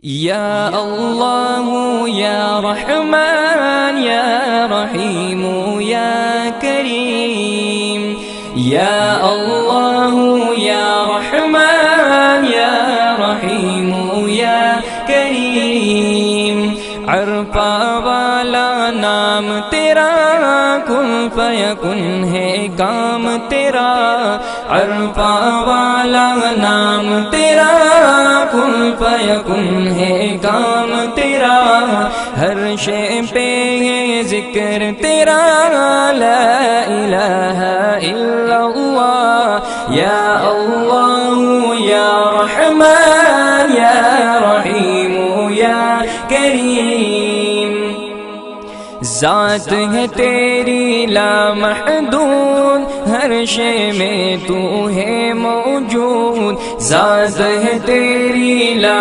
या अल्लाह या रहमान या रहीम या करीम। या अल्लाह या रहमान या रहीम या करीम। अरफा वाला नाम तेरा, कुन फयकुन है काम तेरा। अरफा वाला नाम तेरा, कुन फयकुन है काम तेरा। हर शे पे है जिक्र तेरा, ला इलाहा इल्लल्लाह। या अल्लाह या रहमान या रहीम या करीम। ज़ात है तेरी लामहदूद, हर शे में तू है मौजूद। ज़ात है तेरी ला